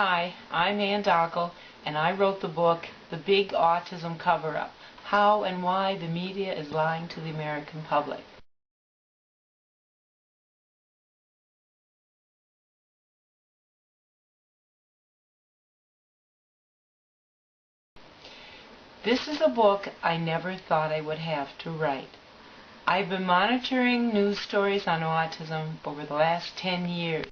Hi, I'm Dachel, and I wrote the book, The Big Autism Cover-Up, How and Why the Media is Lying to the American Public. This is a book I never thought I would have to write. I've been monitoring news stories on autism over the last 10 years.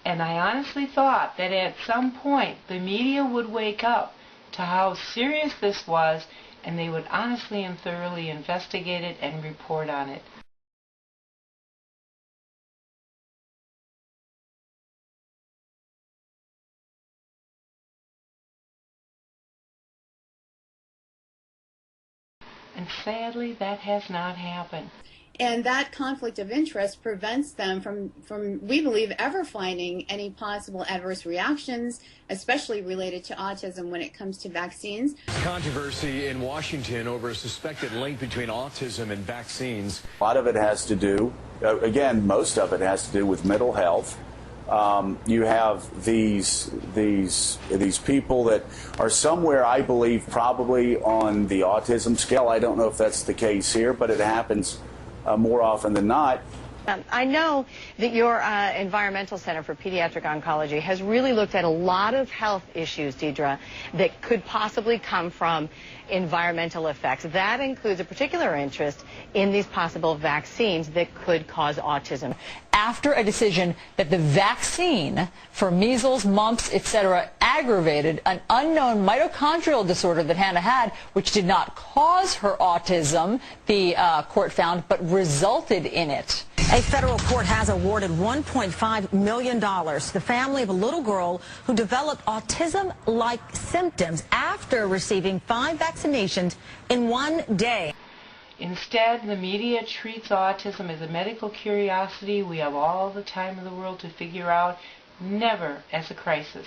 And I honestly thought that at some point the media would wake up to how serious this was, and they would honestly and thoroughly investigate it and report on it. And sadly, that has not happened. And that conflict of interest prevents them from, we believe, ever finding any possible adverse reactions, especially related to autism when it comes to vaccines. Controversy in Washington over a suspected link between autism and vaccines. A lot of it has to do, again, most of it has to do with mental health. You have these people that are somewhere, I believe, probably on the autism scale. I don't know if that's the case here, but it happens more often than not. I know that your Environmental Center for Pediatric Oncology has really looked at a lot of health issues, Deidre, that could possibly come from environmental effects. That includes a particular interest in these possible vaccines that could cause autism. After a decision that the vaccine for measles, mumps, etc. aggravated an unknown mitochondrial disorder that Hannah had, which did not cause her autism, the court found, but resulted in it. A federal court has awarded $1.5 million to the family of a little girl who developed autism-like symptoms after receiving 5 vaccinations in one day. Instead, the media treats autism as a medical curiosity we have all the time in the world to figure out, never as a crisis.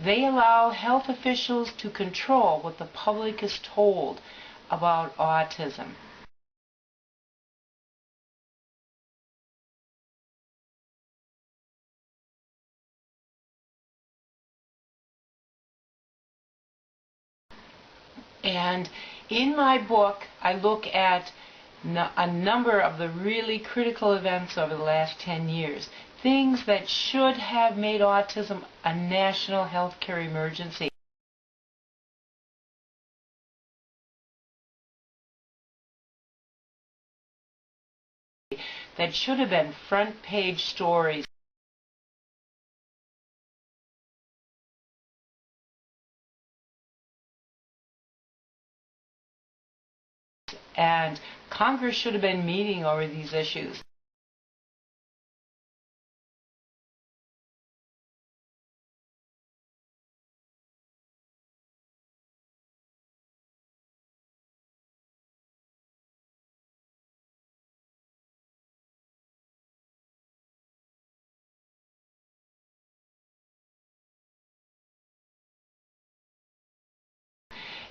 They allow health officials to control what the public is told about autism. And in my book, I look at a number of the really critical events over the last 10 years. Things that should have made autism a national healthcare emergency. That should have been front page stories. And Congress should have been meeting over these issues.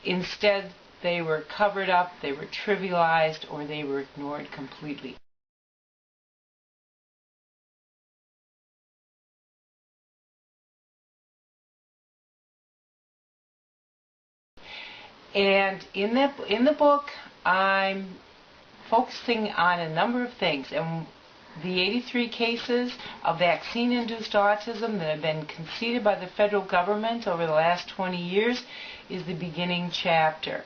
Instead, they were covered up, they were trivialized, or they were ignored completely. And in the book, I'm focusing on a number of things. And the 83 cases of vaccine-induced autism that have been conceded by the federal government over the last 20 years is the beginning chapter.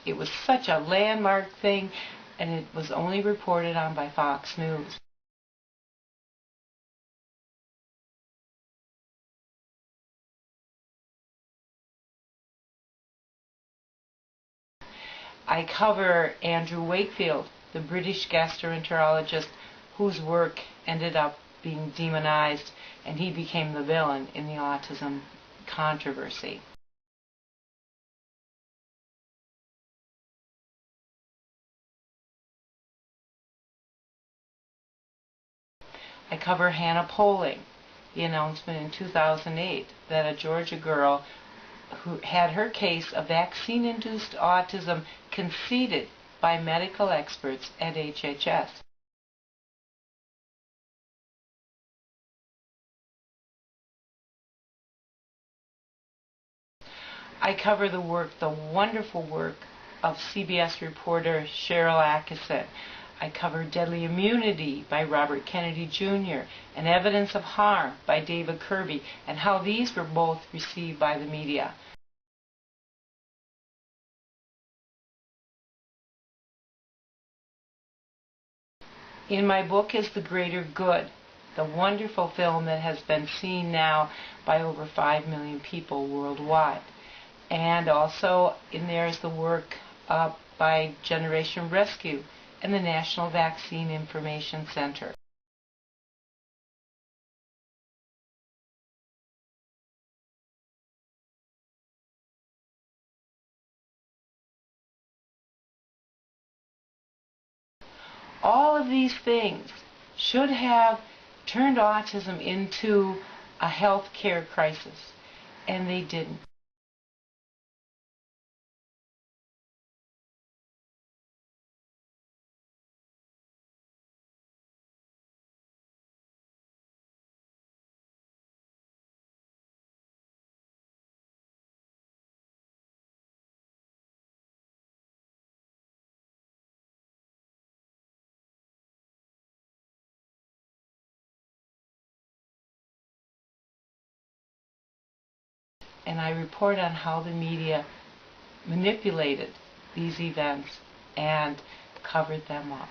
It was such a landmark thing, and it was only reported on by Fox News. I cover Andrew Wakefield, the British gastroenterologist whose work ended up being demonized, and he became the villain in the autism controversy. I cover Hannah Poling, the announcement in 2008 that a Georgia girl who had her case of vaccine-induced autism conceded by medical experts at HHS. I cover the wonderful work of CBS reporter Cheryl Atkinson. I cover Deadly Immunity by Robert Kennedy Jr. and Evidence of Harm by David Kirby, and how these were both received by the media. In my book is The Greater Good, the wonderful film that has been seen now by over 5 million people worldwide. And also in there is the work by Generation Rescue and the National Vaccine Information Center. All of these things should have turned autism into a health care crisis, and they didn't. And I report on how the media manipulated these events and covered them up.